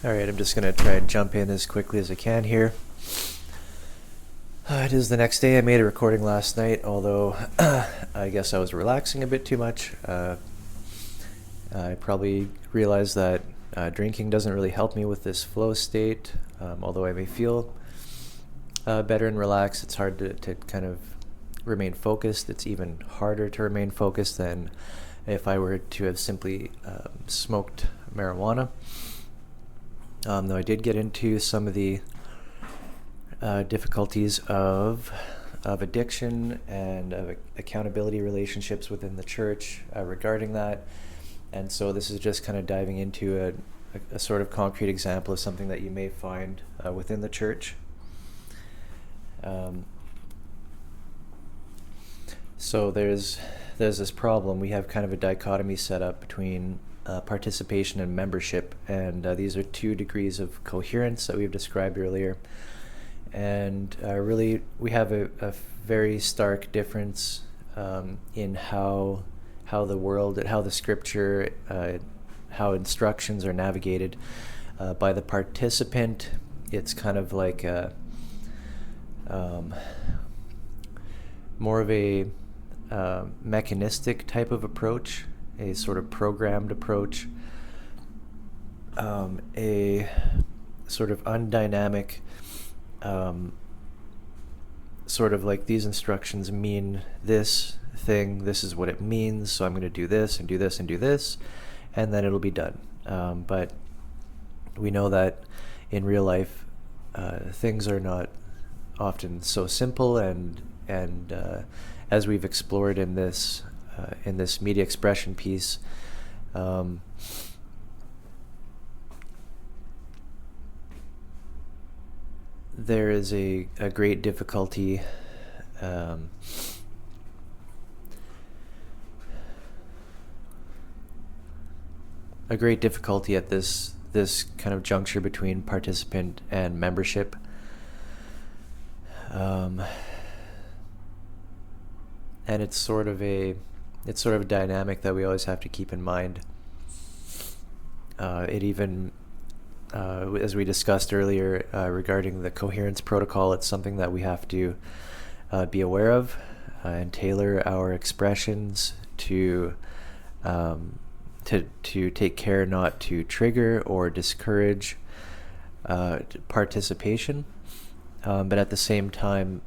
All right, I'm just going to try and jump in as quickly as I can here. It is the next day. I made a recording last night, although I guess I was relaxing a bit too much. I probably realized that drinking doesn't really help me with this flow state. Although I may feel better and relaxed, it's hard to kind of remain focused. It's even harder to remain focused than if I were to have simply smoked marijuana. Though I did get into some of the difficulties of addiction and of accountability relationships within the church regarding that. And so this is just kind of diving into a sort of concrete example of something that you may find within the church. So there's this problem. We have kind of a dichotomy set up between participation and membership, and these are two degrees of coherence that we've described earlier. And really, we have a very stark difference in how the world, how the scripture, how instructions are navigated by the participant. It's kind of like more of a mechanistic type of approach, a sort of programmed approach, a sort of undynamic, sort of like these instructions mean this thing, this is what it means, so I'm going to do this and do this and do this, and then it'll be done. But we know that in real life, things are not often so simple, and as we've explored in this media expression piece, there is a great difficulty at this kind of juncture between participant and membership. And it's sort of a dynamic that we always have to keep in mind. It even, as we discussed earlier regarding the coherence protocol, it's something that we have to be aware of and tailor our expressions to take care not to trigger or discourage participation, but at the same time,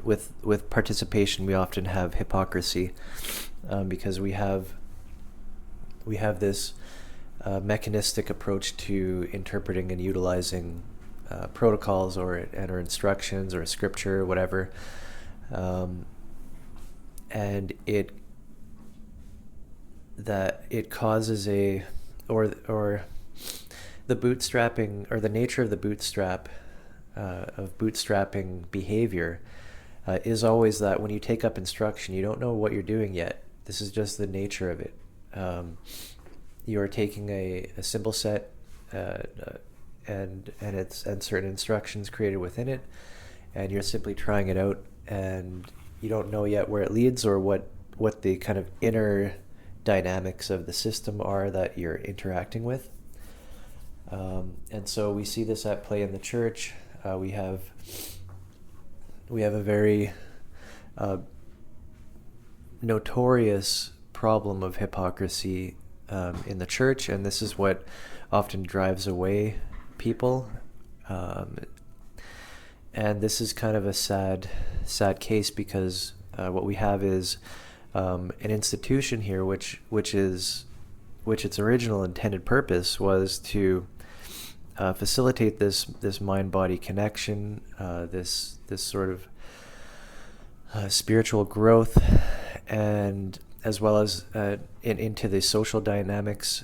with participation, we often have hypocrisy because we have this mechanistic approach to interpreting and utilizing protocols or instructions or scripture or whatever, and it causes the bootstrapping, or the nature of the bootstrapping behavior is always that when you take up instruction, you don't know what you're doing yet. This is just the nature of it. You're taking a symbol set and certain instructions created within it, and you're simply trying it out, and you don't know yet where it leads or what the kind of inner dynamics of the system are that you're interacting with. And so we see this at play in the church. We have a very notorious problem of hypocrisy in the church, and this is what often drives away people. And this is kind of a sad case, because what we have is an institution here which its original intended purpose was to facilitate this mind-body connection, this sort of spiritual growth, and as well as into the social dynamics.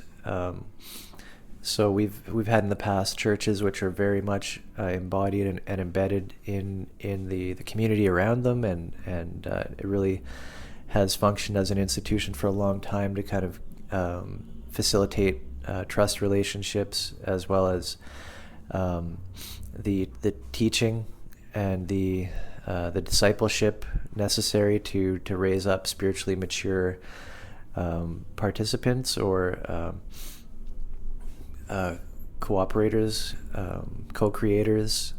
So we've had in the past churches which are very much embodied and embedded in the community around them, and it really has functioned as an institution for a long time to kind of facilitate trust relationships, as well as the teaching and the discipleship necessary to raise up spiritually mature participants, or cooperators, co-creators,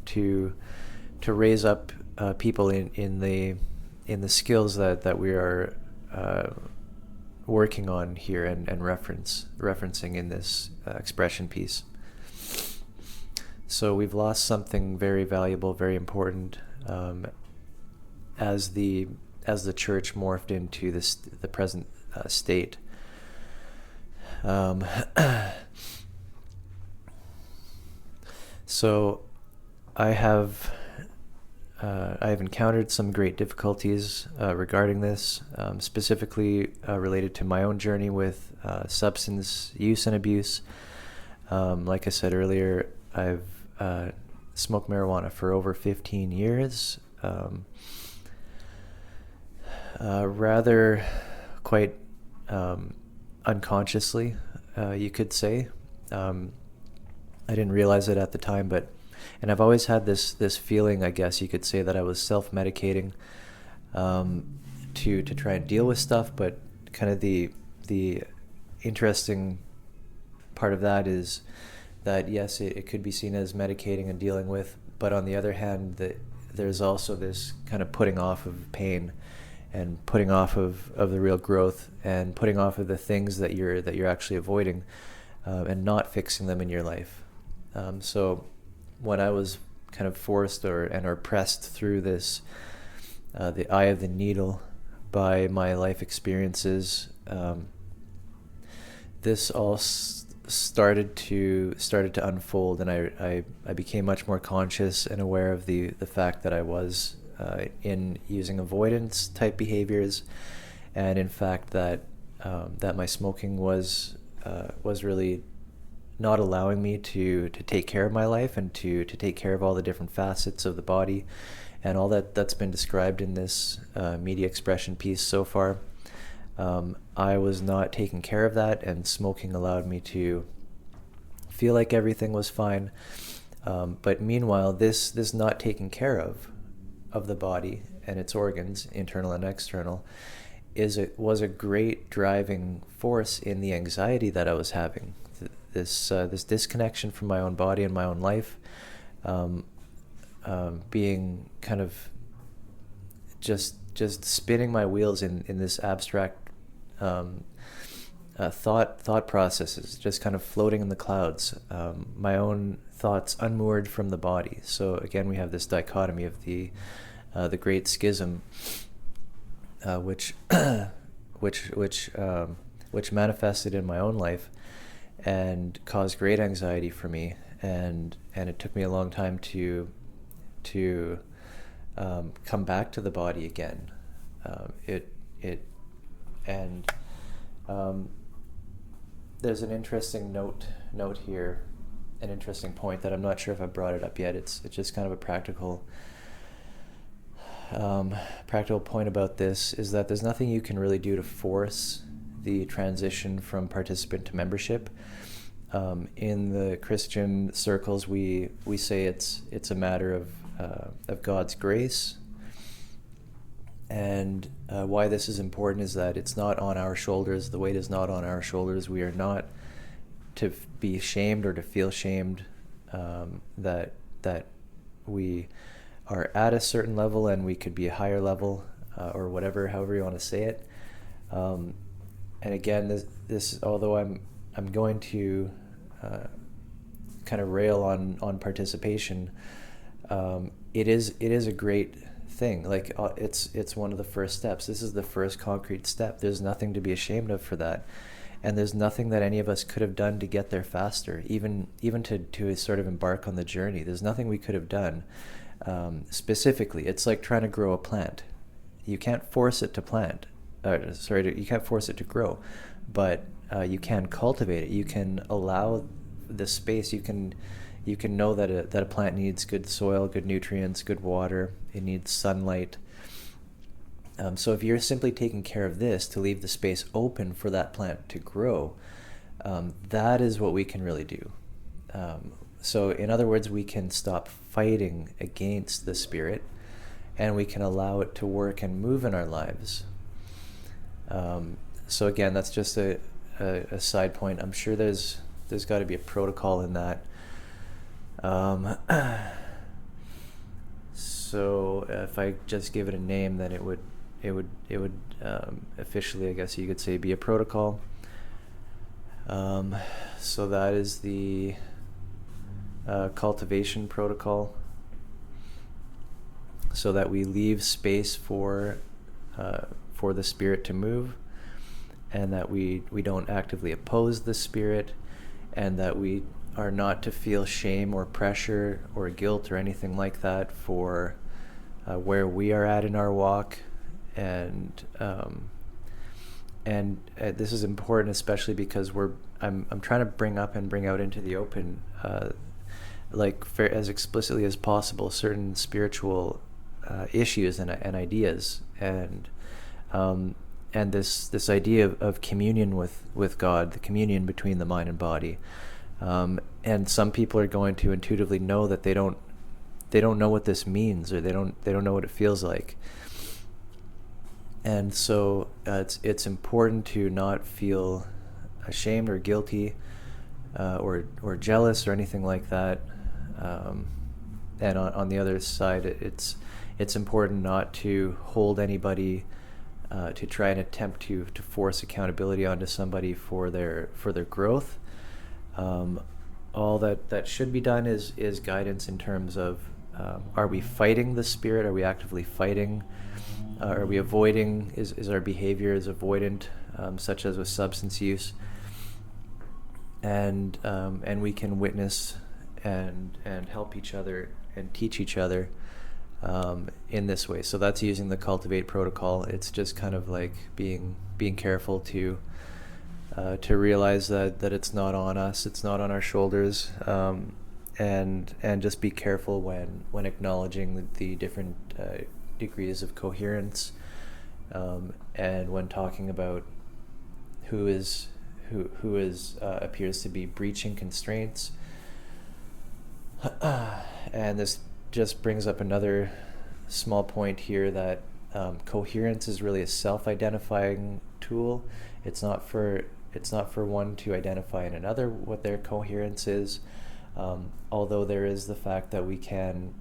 to raise up people in the skills that we are working on here and referencing in this expression piece. So we've lost something very valuable, very important, as the church morphed into the present state. So I have encountered some great difficulties regarding this, specifically related to my own journey with substance use and abuse. Like I said earlier, I've smoked marijuana for over 15 years, rather quite unconsciously, you could say. I didn't realize it at the time, and I've always had this feeling, I guess you could say, that I was self-medicating to try and deal with stuff. But kind of the interesting part of that is that, yes, it could be seen as medicating and dealing with, but on the other hand, there's also this kind of putting off of pain and putting off of the real growth and putting off of the things that you're actually avoiding, and not fixing them in your life. So when I was kind of forced or pressed through this, the eye of the needle by my life experiences, this all started to unfold, and I became much more conscious and aware of the fact that I was in using avoidance type behaviors, and in fact that my smoking was really not allowing me to take care of my life and to take care of all the different facets of the body and all that's been described in this media expression piece so far. I was not taking care of that, and smoking allowed me to feel like everything was fine. But meanwhile, this not taking care of the body and its organs, internal and external, was a great driving force in the anxiety that I was having. This disconnection from my own body and my own life, being kind of just spinning my wheels in this abstract thought processes, just kind of floating in the clouds, my own thoughts unmoored from the body. So again, we have this dichotomy of the great schism, which manifested in my own life and caused great anxiety for me, and it took me a long time to come back to the body again. There's an interesting note here, an interesting point that I'm not sure if I brought it up yet. It's just kind of a practical point about this, is that there's nothing you can really do to force the transition from participant to membership. In the Christian circles, we say it's a matter of God's grace. And why this is important is that it's not on our shoulders. The weight is not on our shoulders. We are not to be shamed or to feel shamed that we are at a certain level and we could be a higher level, or whatever, however you want to say it. And again, this although I'm going to kind of rail on participation, it is a great thing. Like, it's one of the first steps. This is the first concrete step. There's nothing to be ashamed of for that, and there's nothing that any of us could have done to get there faster, even to sort of embark on the journey. There's nothing we could have done specifically. It's like trying to grow a plant. You can't force it to plant. You can't force it to grow, but you can cultivate it. You can allow the space. You can know that a plant needs good soil, good nutrients, good water. It needs sunlight. So if you're simply taking care of this to leave the space open for that plant to grow, that is what we can really do. So in other words, we can stop fighting against the spirit, and we can allow it to work and move in our lives. So again, that's just a side point. I'm sure there's there's got to be a protocol in that. Um, so if I just give it a name, then it would officially, I guess you could say, be a protocol. So that is the cultivation protocol, so that we leave space for the spirit to move, and that we don't actively oppose the spirit, and that we are not to feel shame or pressure or guilt or anything like that for where we are at in our walk. And this is important, especially because I'm trying to bring up and bring out into the open, as explicitly as possible, certain spiritual issues and ideas, and this idea of communion with God, the communion between the mind and body. And some people are going to intuitively know that they don't know what this means, or they don't know what it feels like. And so it's important to not feel ashamed or guilty or jealous or anything like that. And on the other side, it's important not to hold anybody to try and attempt to force accountability onto somebody for their growth. All that should be done is guidance in terms of, are we fighting the spirit? Are we actively fighting? Are we avoiding? Is our behavior is avoidant, such as with substance use? And we can witness and help each other and teach each other in this way. So that's using the Cultivate protocol. It's just kind of like being careful to realize that it's not on us, it's not on our shoulders, and just be careful when acknowledging the different degrees of coherence, and when talking about who appears to be breaching constraints. And this just brings up another small point here, that coherence is really a self-identifying tool. It's not for one to identify in another what their coherence is, although there is the fact that we can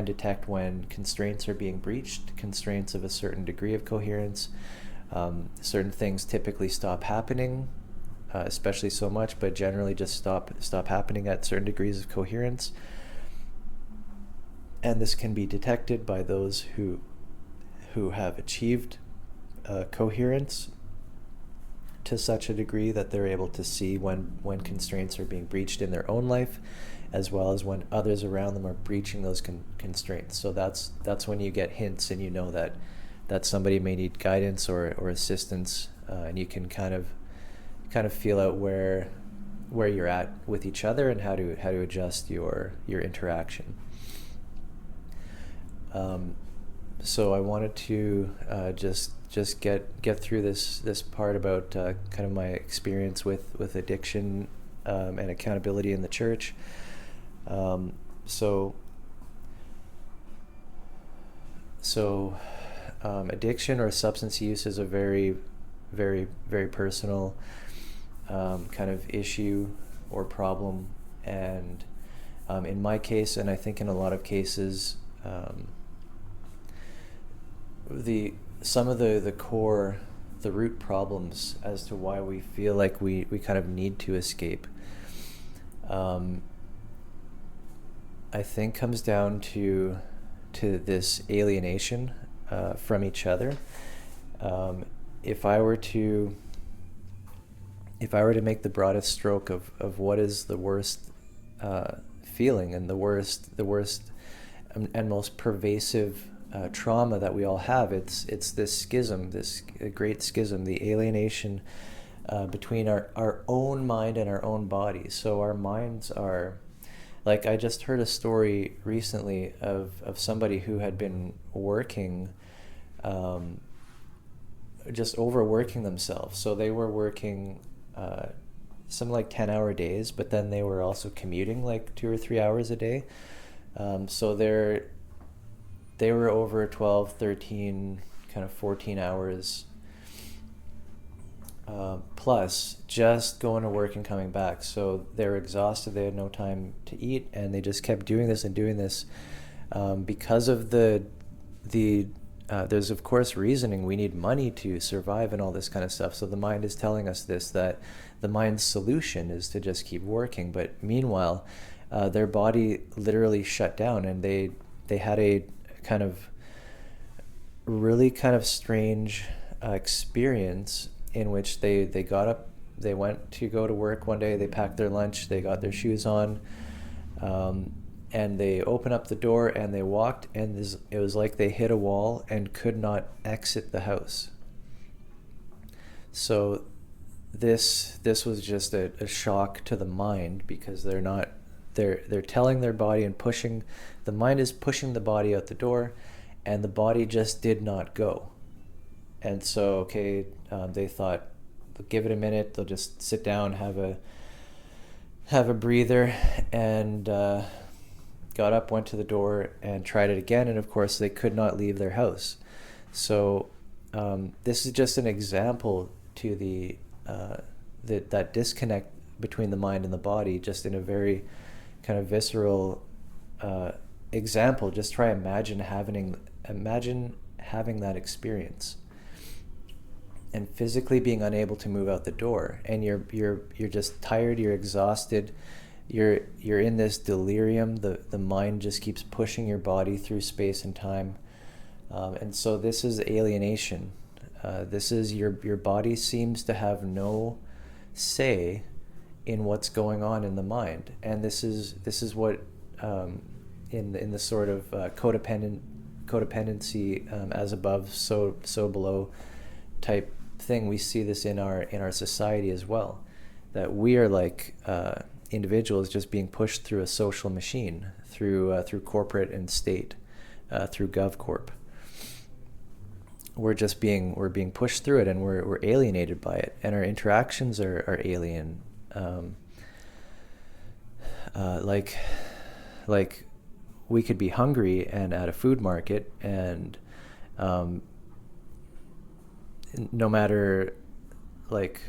detect when constraints are being breached, constraints of a certain degree of coherence. Certain things typically stop happening, especially so much, but generally just stop happening at certain degrees of coherence. And this can be detected by those who have achieved coherence to such a degree that they're able to see when constraints are being breached in their own life, as well as when others around them are breaching those constraints. So that's when you get hints, and you know that somebody may need guidance or assistance, and you can kind of feel out where you're at with each other and how to adjust your interaction. So I wanted to just get through this part about kind of my experience with addiction and accountability in the church. So addiction or substance use is a very, very, very personal kind of issue or problem, and in my case, and I think in a lot of cases, some of the core, the root problems as to why we feel like we kind of need to escape, I think comes down to this alienation from each other. If I were to make the broadest stroke of what is the worst feeling and the worst and most pervasive trauma that we all have, it's this schism, this great schism, the alienation between our own mind and our own body. So our minds are, like, I just heard a story recently of somebody who had been working, just overworking themselves. So they were working something like 10-hour days, but then they were also commuting like 2 or 3 hours a day. So they were over 12, 13, kind of 14 hours plus just going to work and coming back. So they're exhausted. They had no time to eat, and they just kept doing this and doing this because of the there's of course reasoning. We need money to survive and all this kind of stuff. So the mind is telling us this, that the mind's solution is to just keep working. But meanwhile, their body literally shut down, and they had a kind of really kind of strange experience in which they got up, they went to go to work one day, they packed their lunch, they got their shoes on, and they opened up the door and they walked, and it was like they hit a wall and could not exit the house. So this was just a shock to the mind, because they're telling their body and pushing, the mind is pushing the body out the door, and the body just did not go. And so, okay, they thought, give it a minute, they'll just sit down, have a breather, and got up, went to the door, and tried it again, and of course they could not leave their house. So this is just an example to that disconnect between the mind and the body, just in a very kind of visceral example. Just try imagine having that experience, and physically being unable to move out the door, and you're just tired, you're exhausted, you're in this delirium. The mind just keeps pushing your body through space and time, and so this is alienation. This is your body seems to have no say in what's going on in the mind, and this is what in the sort of codependency, as above, so below type thing. We see this in our society as well, that we are like individuals just being pushed through a social machine, through corporate and state, through GovCorp. We're being pushed through it, and we're alienated by it, and our interactions are alien. Like we could be hungry and at a food market, and no matter like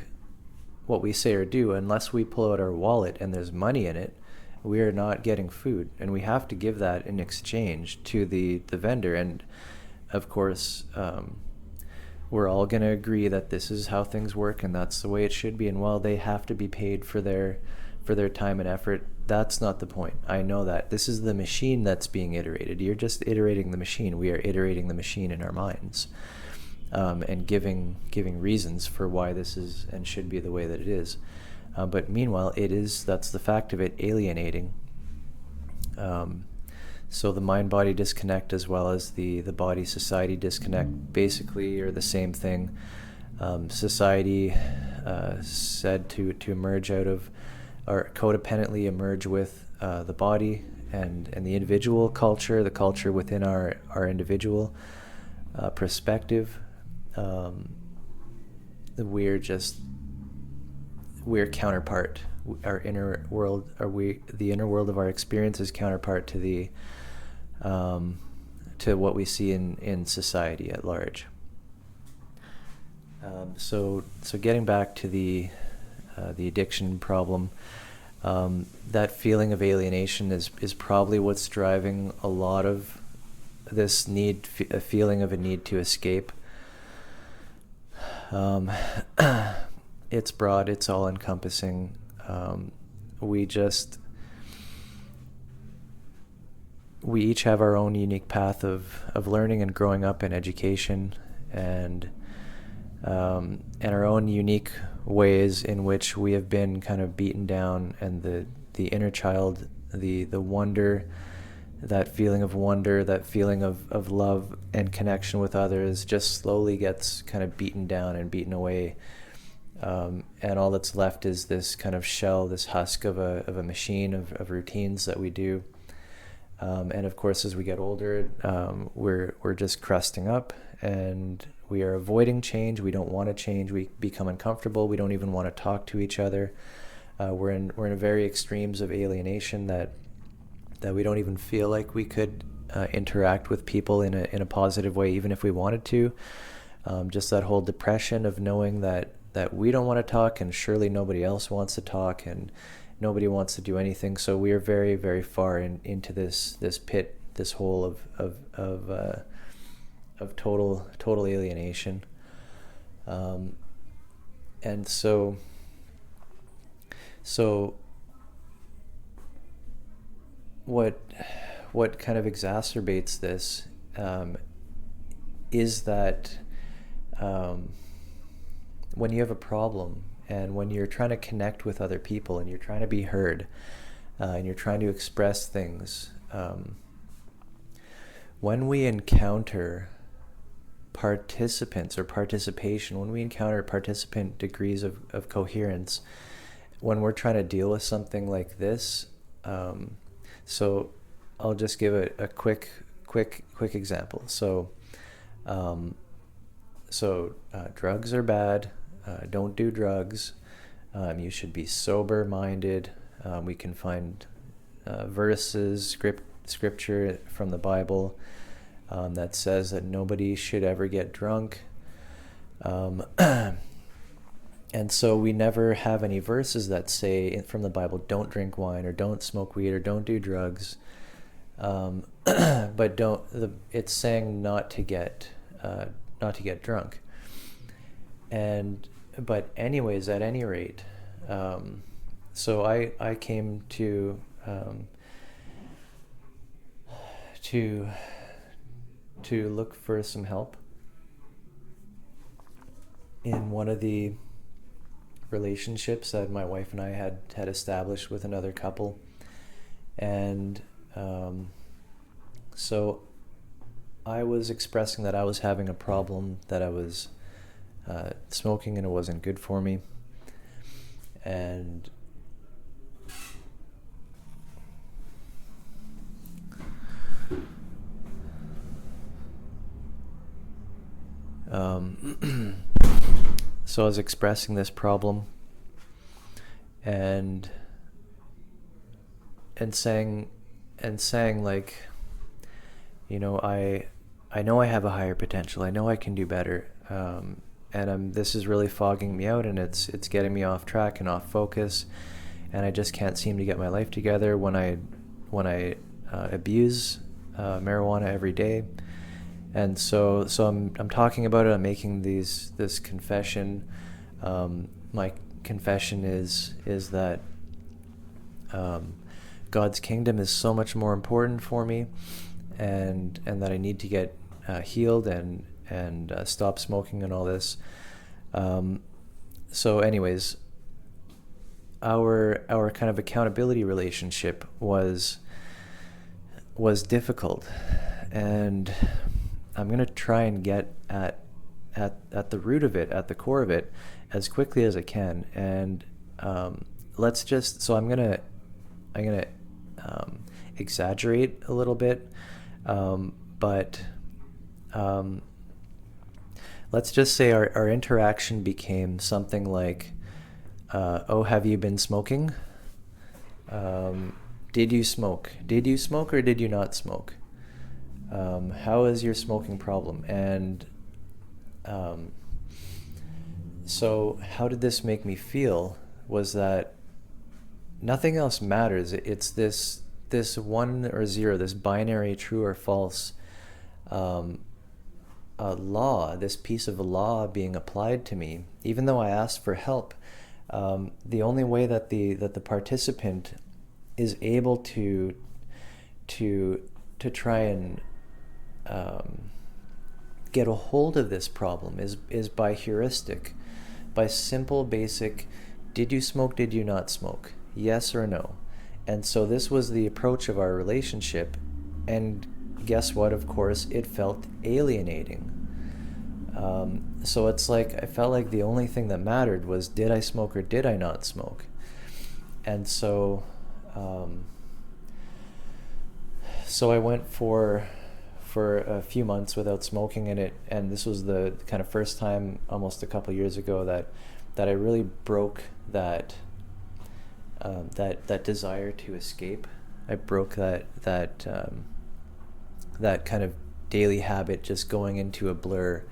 what we say or do, unless we pull out our wallet and there's money in it, we are not getting food, and we have to give that in exchange to the vendor. And of course, we're all going to agree that this is how things work, and that's the way it should be. And while they have to be paid for their time and effort, that's not the point. I know that this is the machine that's being iterated. You're just iterating the machine. We are iterating the machine in our minds, and giving reasons for why this is and should be the way that it is. But meanwhile, that's the fact of it, alienating. So the mind-body disconnect, as well as the body-society disconnect, basically are the same thing. Society said to emerge out of, or codependently emerge with, the body and the individual culture, the culture within our individual perspective. We're counterpart. Our inner world, the inner world of our experience is counterpart to to what we see in society at large. So getting back to the addiction problem, that feeling of alienation is probably what's driving a lot of this need, a feeling of a need to escape. It's broad, it's all encompassing. We each have our own unique path of learning and growing up in education, and our own unique ways in which we have been kind of beaten down, and the inner child, the wonder, that feeling of wonder, that feeling of love and connection with others, just slowly gets kind of beaten down and beaten away. And all that's left is this kind of shell, this husk of a machine of routines that we do. And of course, as we get older, we're just crusting up, and we are avoiding change. We don't want to change. We become uncomfortable. We don't even want to talk to each other. We're in a very extremes of alienation that we don't even feel like we could interact with people in a positive way, even if we wanted to. Just that whole depression of knowing that that we don't want to talk, and surely nobody else wants to talk, and nobody wants to do anything. So we are very, very far into this pit, this hole of total alienation. And so what kind of exacerbates this is that when you have a problem, and when you're trying to connect with other people, and you're trying to be heard, and you're trying to express things, when we encounter participants or participation, when we encounter participant degrees of coherence, when we're trying to deal with something like this, so I'll just give a quick example. So drugs are bad. Don't do drugs. You should be sober-minded. We can find verses, scripture from the Bible that says that nobody should ever get drunk. And so we never have any verses that say from the Bible, don't drink wine, or don't smoke weed, or don't do drugs. But it's saying not to get drunk. But anyways, at any rate, so I came to look for some help in one of the relationships that my wife and I had established with another couple. And so I was expressing that I was having a problem, that I was smoking and it wasn't good for me. And so I was expressing this problem and saying like, you know, I know I have a higher potential. I know I can do better. And this is really fogging me out, and it's getting me off track and off focus, and I just can't seem to get my life together when I abuse marijuana every day. And so I'm talking about it. I'm making this confession. My confession is that God's kingdom is so much more important for me, and that I need to get healed and stop smoking and all this. So anyways, our kind of accountability relationship was difficult, and I'm going to try and get at the root of it, at the core of it, as quickly as I can. And so I'm going to exaggerate a little bit, but let's just say our interaction became something like, oh, have you been smoking? Did you smoke? Did you smoke or did you not smoke? How is your smoking problem? And so how did this make me feel was that nothing else matters. It's this 1 or 0, this binary true or false law, this piece of law being applied to me. Even though I asked for help, the only way that the participant is able to try and get a hold of this problem is by heuristic, by simple, basic, did you smoke, did you not smoke? Yes or no? And so this was the approach of our relationship, and guess what? Of course, it felt alienating. So it's like, I felt like the only thing that mattered was, did I smoke or did I not smoke? And so I went for a few months without smoking, and this was the kind of first time, almost a couple years ago, that I really broke that desire to escape. I broke that kind of daily habit, just going into a blur,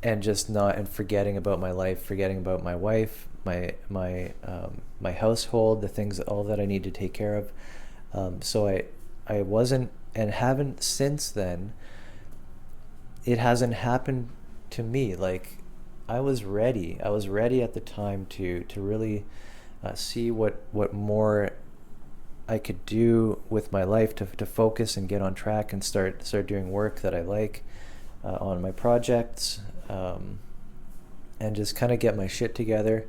and just not, and forgetting about my life, forgetting about my wife, my household, the things, all that I need to take care of. So I wasn't, and haven't since then. It hasn't happened to me. Like, I was ready. I was ready at the time to really see what more I could do with my life, to focus and get on track and start doing work that I like on my projects, and just kind of get my shit together.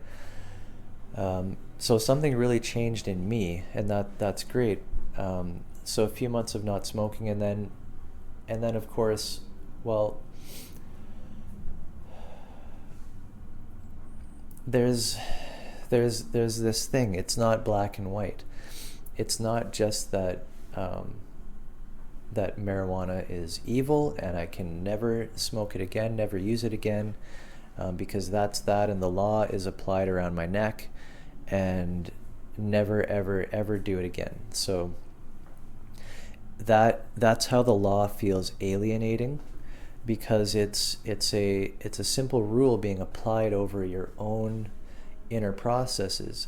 So something really changed in me, and that's great. So a few months of not smoking, and then of course, well, there's this thing. It's not black and white. It's not just that that marijuana is evil and I can never smoke it again, never use it again, because that's that, and the law is applied around my neck, and never ever ever do it again. So that's how the law feels alienating, because it's a simple rule being applied over your own inner processes.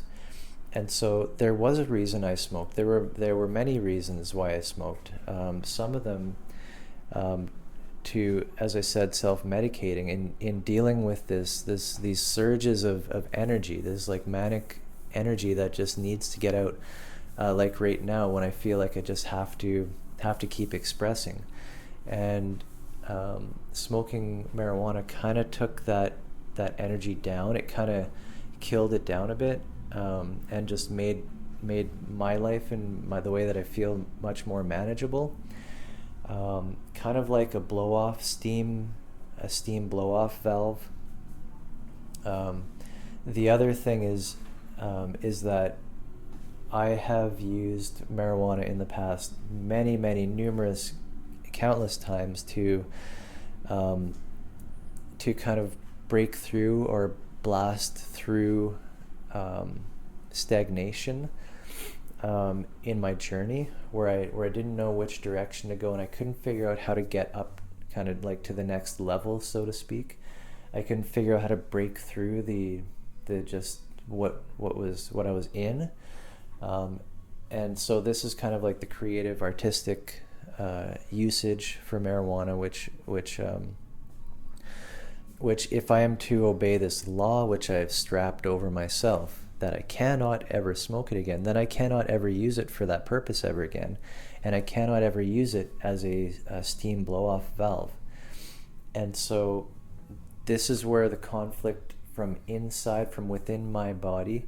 And so there was a reason I smoked. There were many reasons why I smoked. Some of them, to, as I said, self-medicating in dealing with these surges of energy, this like manic energy that just needs to get out. Like right now, when I feel like I just have to keep expressing, and smoking marijuana kind of took that energy down. It kind of killed it down a bit, and just made my life and the way that I feel much more manageable. Kind of like a steam blow off valve. The other thing is that I have used marijuana in the past many, numerous, countless times to kind of break through or blast through stagnation in my journey, where I didn't know which direction to go, and I couldn't figure out how to get up, kind of like to the next level, so to speak. I couldn't figure out how to break through the just what I was in. And so this is kind of like the creative, artistic usage for marijuana, which if I am to obey this law, which I've strapped over myself, that I cannot ever smoke it again, then I cannot ever use it for that purpose ever again, and I cannot ever use it as a steam blow-off valve. And so this is where the conflict from within my body,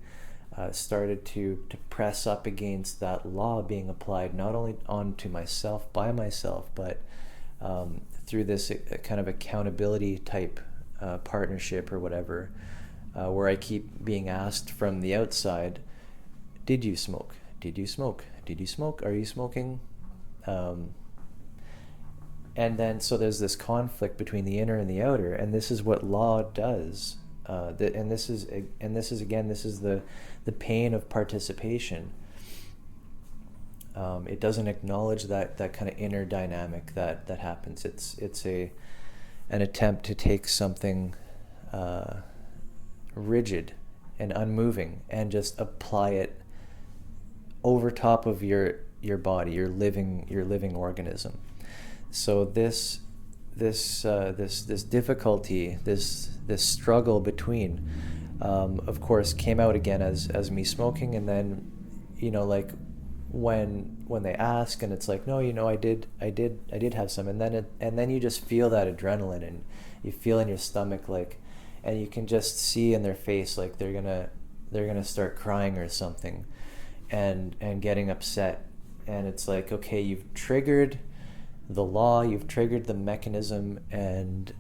started to press up against that law being applied not only onto myself, by myself, but through this kind of accountability type partnership or whatever, where I keep being asked from the outside, did you smoke? Did you smoke? Did you smoke? Are you smoking? And then so there's this conflict between the inner and the outer, and this is what law does. This is the pain of participation. It doesn't acknowledge that kind of inner dynamic that happens. It's an attempt to take something rigid and unmoving and just apply it over top of your body, your living organism. So this difficulty, this struggle between, of course, came out again as me smoking, and then, like when they ask, and it's like, no, I did have some, and then you just feel that adrenaline, and you feel in your stomach, like, and you can just see in their face, like they're gonna start crying or something, and getting upset, and it's like, okay, you've triggered the law, you've triggered the mechanism, and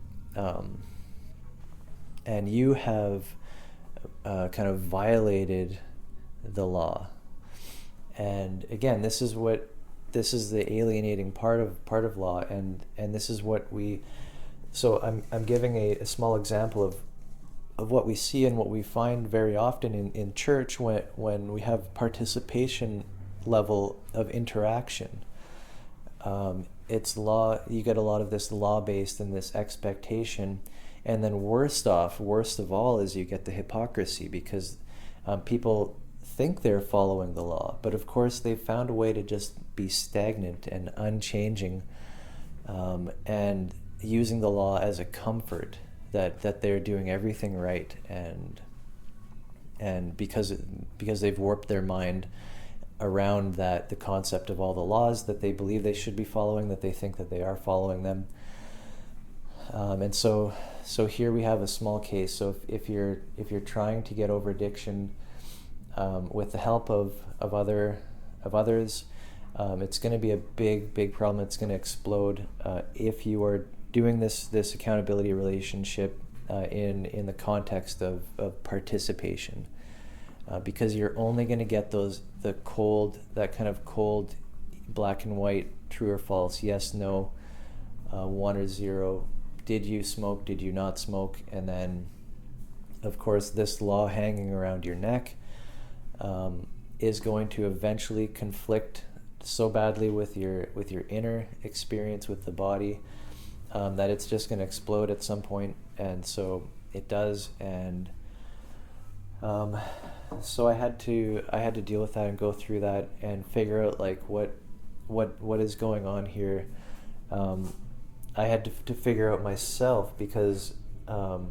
you have kind of violated the law. And again, this is the alienating part of law, and this is what we. So I'm giving a small example of what we see and what we find very often in church when we have participation level of interaction. It's law. You get a lot of this law-based and this expectation, And then worst of all, is you get the hypocrisy, because people think they're following the law, but of course they've found a way to just be stagnant and unchanging, and using the law as a comfort that they're doing everything right, and because they've warped their mind around that, the concept of all the laws that they believe they should be following, that they think that they are following them. And so here we have a small case. So if you're trying to get over addiction with the help of others, it's going to be a big problem. It's going to explode if you are doing this accountability relationship in the context of participation, because you're only going to get that kind of cold, black and white, true or false, yes, no, 1 or 0. Did you smoke? Did you not smoke? And then, of course, this law hanging around your neck is going to eventually conflict so badly with your inner experience with the body, that it's just going to explode at some point. And so it does. And so I had to deal with that and go through that and figure out like what is going on here. I had to figure out myself, because now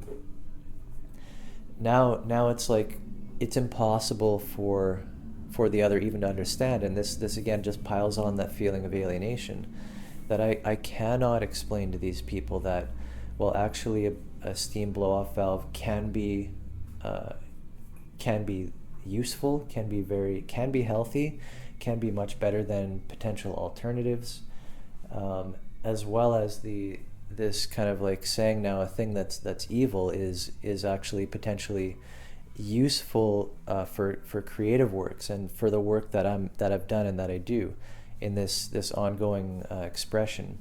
it's like it's impossible for the other even to understand, and this again just piles on that feeling of alienation, that I cannot explain to these people that, well, actually a steam blow-off valve can be useful, can be healthy, can be much better than potential alternatives, as well as this kind of like saying now a thing that's evil is actually potentially useful for creative works and for the work that I've done and that I do in this ongoing expression.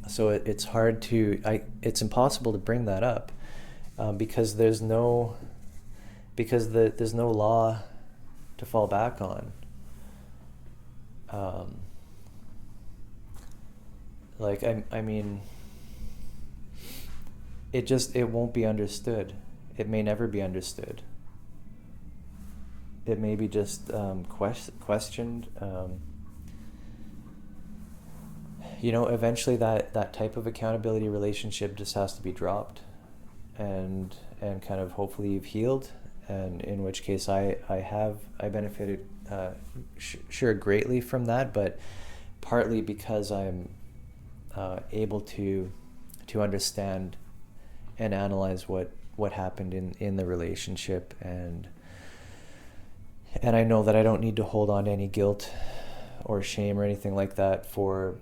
So it's impossible to bring that up, because there's no law to fall back on. I mean, it won't be understood. It may never be understood. It may be just questioned. Eventually that type of accountability relationship just has to be dropped, and kind of hopefully you've healed, and in which case I benefited sure greatly from that, but partly because I'm able to understand and analyze what happened in the relationship, and I know that I don't need to hold on to any guilt or shame or anything like that for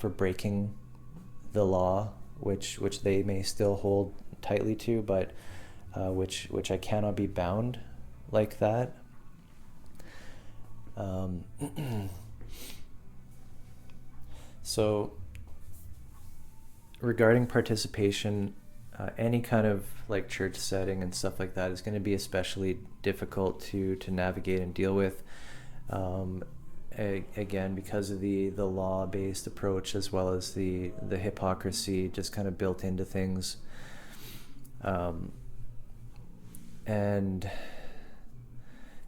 breaking the law, which they may still hold tightly to, but which I cannot be bound like that. So regarding participation, any kind of like church setting and stuff like that is going to be especially difficult to navigate and deal with, again, because of the law-based approach, as well as the hypocrisy just kind of built into things. And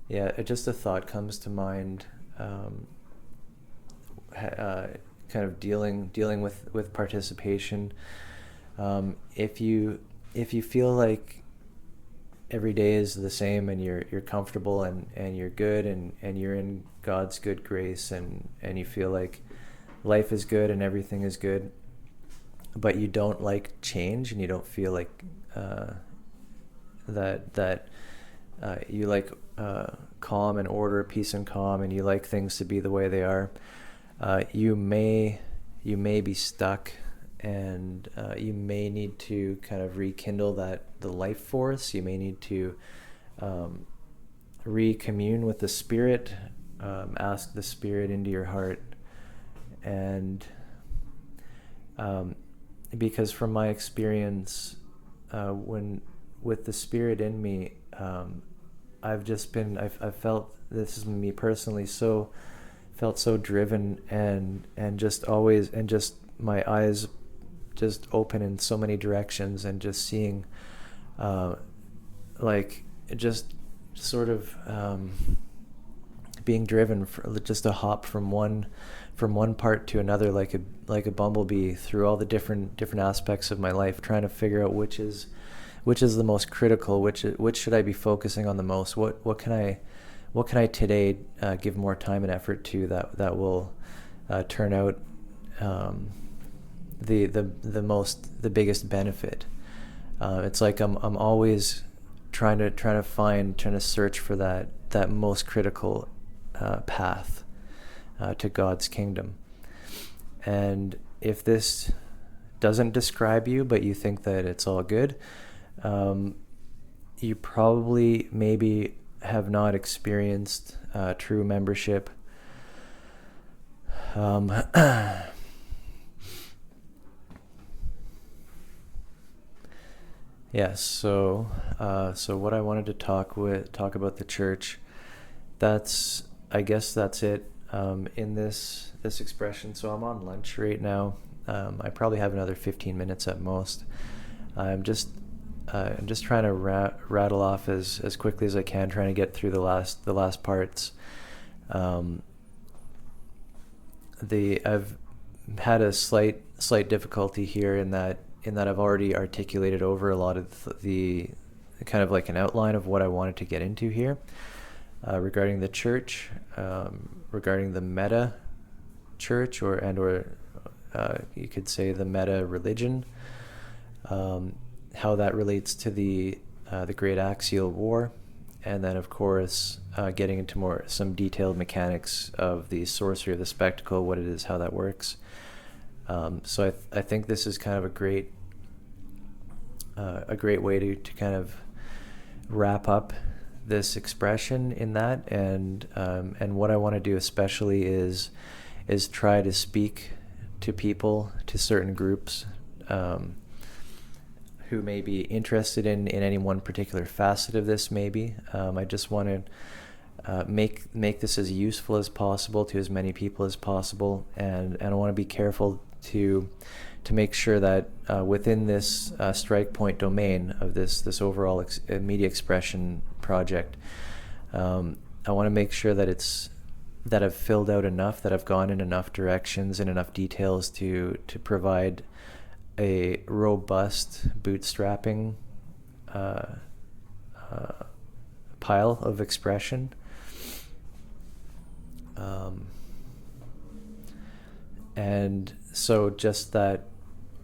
yeah, just a thought comes to mind, kind of dealing with participation. If you feel like every day is the same, and you're comfortable and you're good, and you're in God's good grace, and you feel like life is good and everything is good, but you don't like change, and you don't feel like that you like calm and order, peace and calm, and you like things to be the way they are, you may be stuck, and you may need to kind of rekindle the life force. You may need to recommune with the Spirit, ask the Spirit into your heart, and because from my experience, when with the Spirit in me, I've felt, this is me personally, felt so driven and just always, and just my eyes just open in so many directions, and just seeing like just sort of being driven for just a hop from one part to another, like a bumblebee, through all the different aspects of my life, trying to figure out which is the most critical, which should I be focusing on the most, what can I today give more time and effort to that will turn out the biggest benefit. It's like I'm always trying to search for that most critical path to God's kingdom. And if this doesn't describe you, but you think that it's all good, you probably maybe have not experienced true membership. Yes. So what I wanted to talk about the church. I guess that's it in this expression. So I'm on lunch right now. I probably have another 15 minutes at most. I'm just trying to rattle off as quickly as I can, trying to get through the last parts. I've had a slight difficulty here in that I've already articulated over a lot of the kind of like an outline of what I wanted to get into here regarding the church, regarding the meta church, or you could say the meta religion, how that relates to the Great Axial War, and then of course getting into some detailed mechanics of the sorcery of the spectacle, what it is, how that works. So I think this is kind of a great way to kind of wrap up this expression in that, and what I want to do especially is try to speak to people, to certain groups who may be interested in any one particular facet of this. Maybe I just want to make this as useful as possible to as many people as possible, and I want to be careful to make sure that within this strike point domain of this overall media expression project, I want to make sure that I've filled out enough, that I've gone in enough directions and enough details to provide a robust bootstrapping pile of expression. And so just that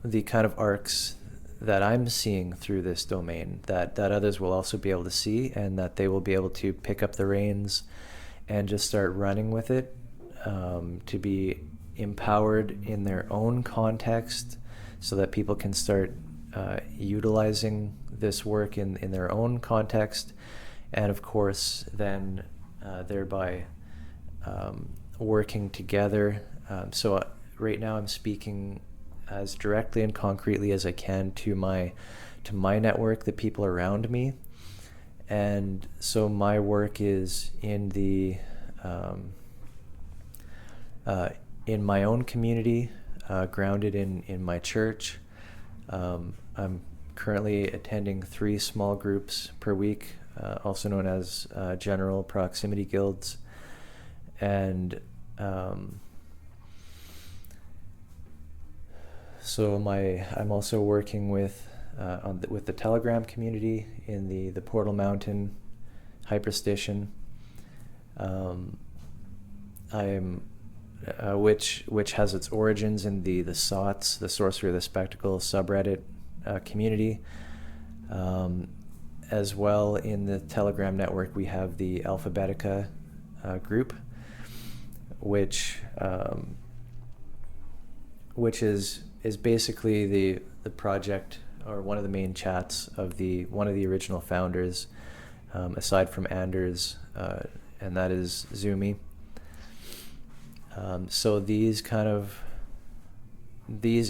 the kind of arcs that I'm seeing through this domain, that others will also be able to see, and that they will be able to pick up the reins and just start running with it, to be empowered in their own context, so that people can start utilizing this work in their own context, and of course then thereby working together. So right now I'm speaking as directly and concretely as I can to my network, the people around me. And so my work is in in my own community, grounded in my church. I'm currently attending 3 small groups per week, also known as general proximity guilds. And so I'm also working with the Telegram community in the Portal Mountain hyperstition. Which has its origins in the SOTS, the Sorcery of the Spectacle subreddit community. As well, in the Telegram network, we have the Alphabetica group, which is basically the project, or one of the main chats of one of the original founders, aside from Anders, and that is Zumi. So these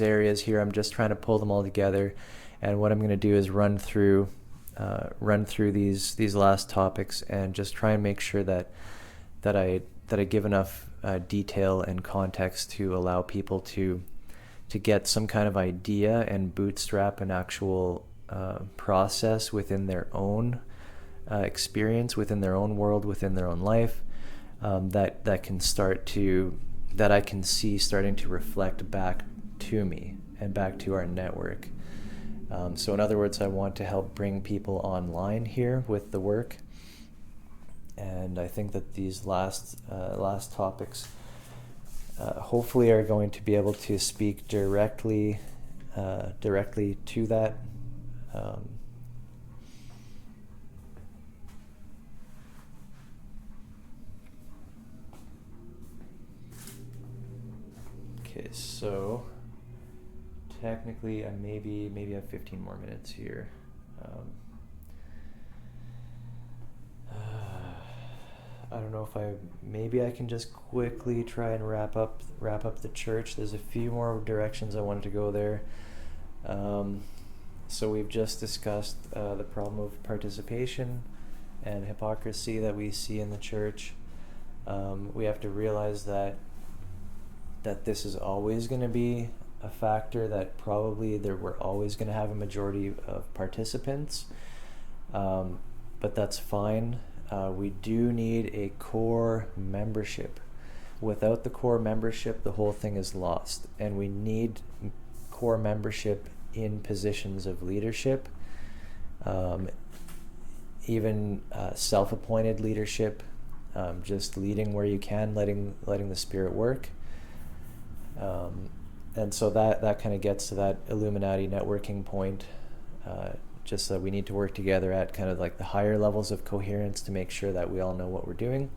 areas here, I'm just trying to pull them all together, and what I'm going to do is run through these last topics, and just try and make sure that I give enough detail and context to allow people to to get some kind of idea and bootstrap an actual process within their own experience, within their own world, within their own life, that can start to, that I can see starting to reflect back to me and back to our network. So in other words, I want to help bring people online here with the work. And I think that these last topics hopefully are going to be able to speak directly to that. Okay, so technically I maybe have 15 more minutes here. I don't know if maybe I can just quickly try and wrap up the church. There's a few more directions I wanted to go there. So we've just discussed the problem of participation and hypocrisy that we see in the church. We have to realize that this is always going to be a factor, that probably we're always going to have a majority of participants, but that's fine. We do need a core membership. Without the core membership, the whole thing is lost, and we need core membership in positions of leadership, even self-appointed leadership, just leading where you can, letting the Spirit work. And so that kind of gets to that Illuminati networking point, just that we need to work together at kind of like the higher levels of coherence to make sure that we all know what we're doing,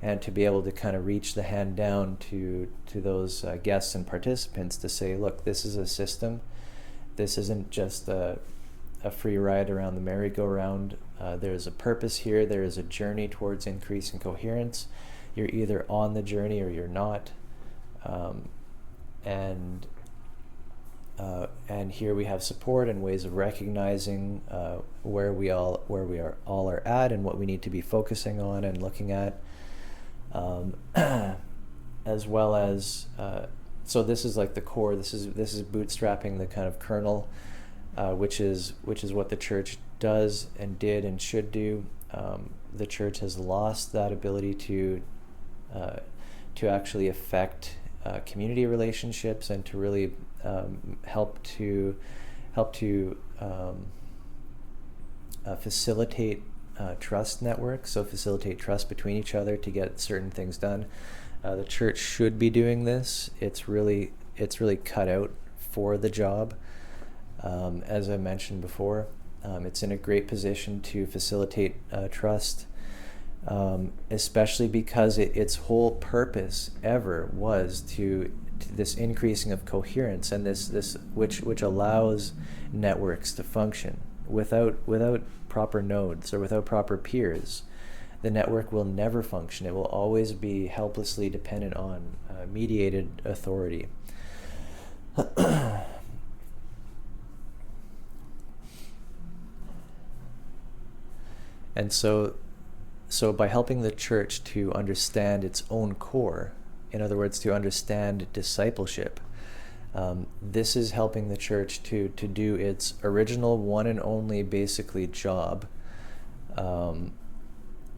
and to be able to kind of reach the hand down to those guests and participants to say, look, this is a system. This isn't just a free ride around the merry-go-round. There's a purpose here. There is a journey towards increasing coherence. You're either on the journey or you're not. And here we have support and ways of recognizing where we all are at and what we need to be focusing on and looking at, as well as so this is like the core. This is bootstrapping the kind of kernel, which is what the church does and did and should do. The church has lost that ability to actually affect community relationships and to really help to facilitate trust networks, so facilitate trust between each other to get certain things done. The church should be doing this. It's really cut out for the job. As I mentioned before, it's in a great position to facilitate trust. Especially because its whole purpose ever was to this increasing of coherence, and this which allows networks to function. Without proper nodes or without proper peers, the network will never function. It will always be helplessly dependent on mediated authority. And so by helping the church to understand its own core, in other words, to understand discipleship, this is helping the church to do its original one and only basically job.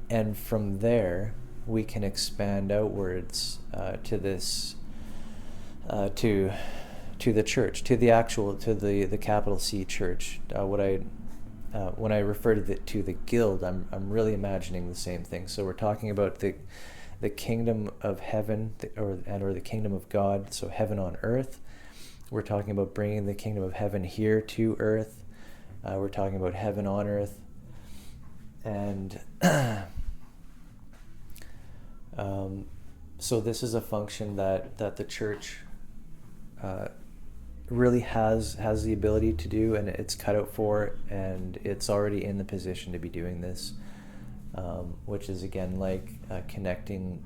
And from there, we can expand outwards to this, to the church, to the capital C church. When I refer to the guild, I'm really imagining the same thing. So we're talking about the kingdom of heaven, or the kingdom of God, so heaven on earth. We're talking about bringing the kingdom of heaven here to earth. We're talking about heaven on earth. And so this is a function that the church really has the ability to do, and it's cut out for, and it's already in the position to be doing this, which is again like connecting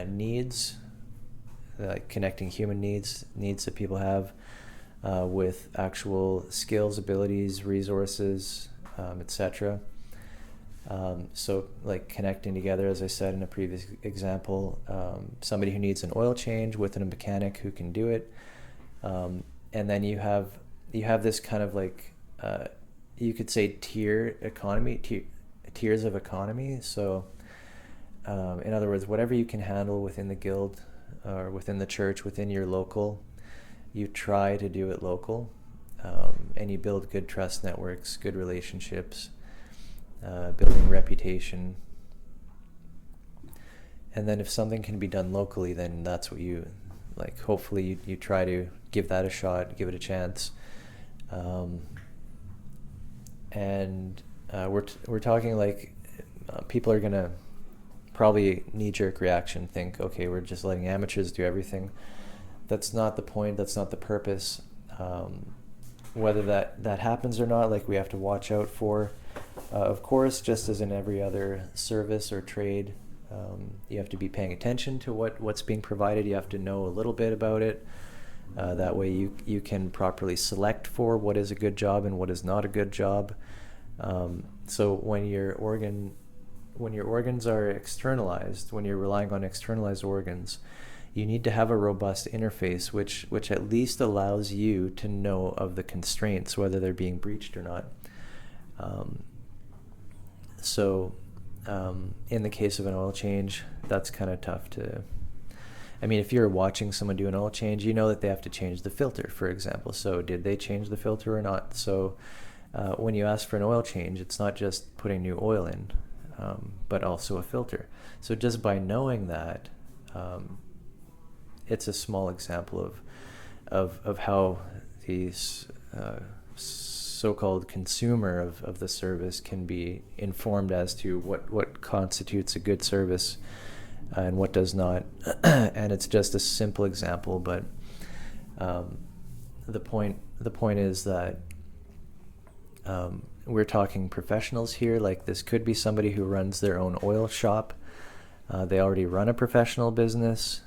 needs, like connecting human needs that people have with actual skills, abilities, resources, etc. So like connecting together, as I said in a previous example, somebody who needs an oil change with a mechanic who can do it. and then you have this kind of like, you could say tiers of economy. So in other words, whatever you can handle within the guild or within the church, within your local, you try to do it local, and you build good trust networks, good relationships, building reputation. And then if something can be done locally, then that's what you like. Hopefully you try to give that a shot, give it a chance. And we're talking like people are gonna probably knee-jerk reaction think, okay, we're just letting amateurs do everything. That's not the point. That's not the purpose. Whether that happens or not, like, we have to watch out for. Of course, just as in every other service or trade, you have to be paying attention to what's being provided. You have to know a little bit about it. That way you can properly select for what is a good job and what is not a good job. So when your organs are externalized, when you're relying on externalized organs, you need to have a robust interface which at least allows you to know of the constraints, whether they're being breached or not. In the case of an oil change, that's kind of tough to... I mean, if you're watching someone do an oil change, you know that they have to change the filter, for example. So did they change the filter or not? So when you ask for an oil change, it's not just putting new oil in, but also a filter. So just by knowing that, it's a small example of how these so-called consumer of the service can be informed as to what constitutes a good service and what does not. And it's just a simple example, but the point is that we're talking professionals here. Like, this could be somebody who runs their own oil shop. They already run a professional business,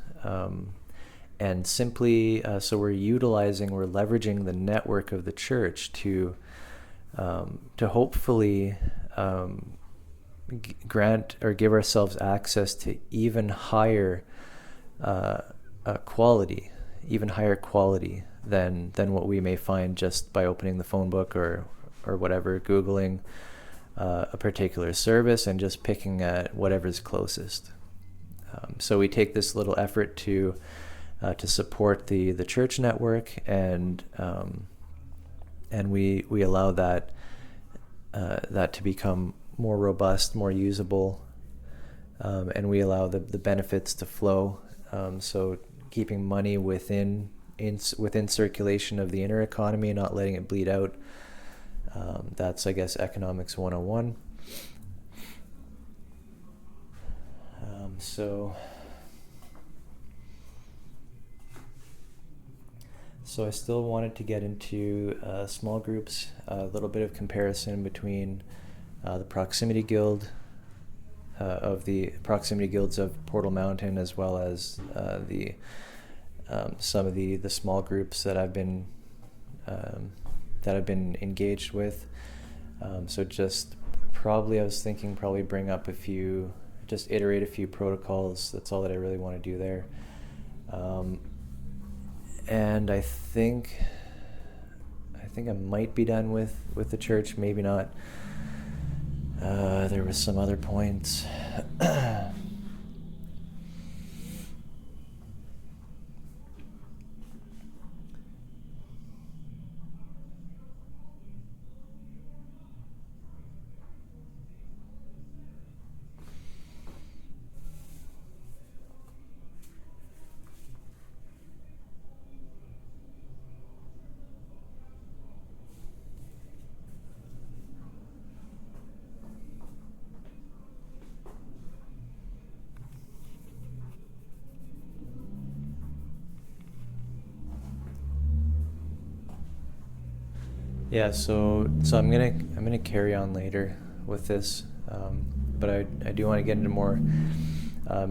and simply so we're leveraging the network of the church to hopefully grant or give ourselves access to even higher quality than what we may find just by opening the phone book or whatever, Googling a particular service and just picking at whatever's closest. So we take this little effort to support the church network, and we allow that to become more robust, more usable, and we allow the benefits to flow. So keeping money within circulation of the inner economy and not letting it bleed out. That's, I guess, economics 101. So I still wanted to get into small groups, a little bit of comparison between the proximity guild of the proximity guilds of Portal Mountain, as well as some of the small groups that I've been engaged with. So just I was thinking bring up just iterate a few protocols. That's all that I really want to do there. And I think I might be done with the church, maybe not. There was some other points. Yeah, so I'm gonna carry on later with this, but I do want to get into more.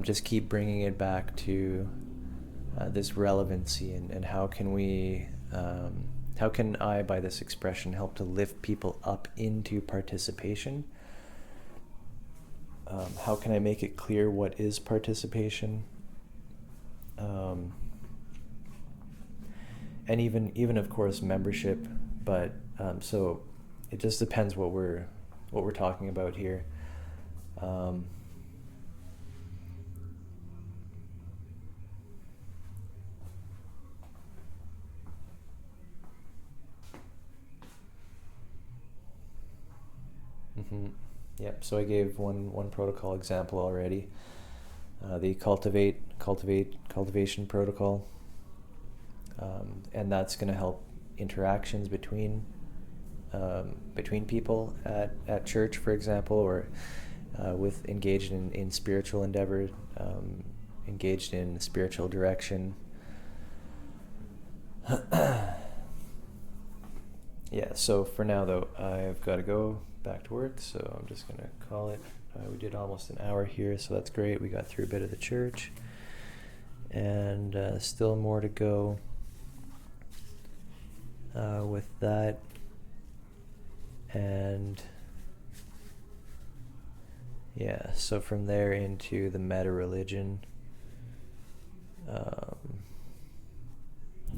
Just keep bringing it back to this relevancy, and how can I, by this expression, help to lift people up into participation? How can I make it clear what is participation? and even of course membership. But so it just depends what we're talking about here. Yep. So I gave one protocol example already. The cultivation protocol, and that's going to help interactions between people at church, for example, or with engaged in spiritual endeavor, engaged in spiritual direction. Yeah, so for now though, I've got to go back to work, so I'm just gonna call it. We did almost an hour here, so that's great. We got through a bit of the church, and still more to go with that. And yeah, so from there into the meta religion.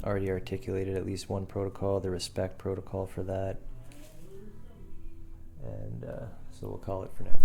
Already articulated at least one protocol, the respect protocol for that. And so we'll call it for now.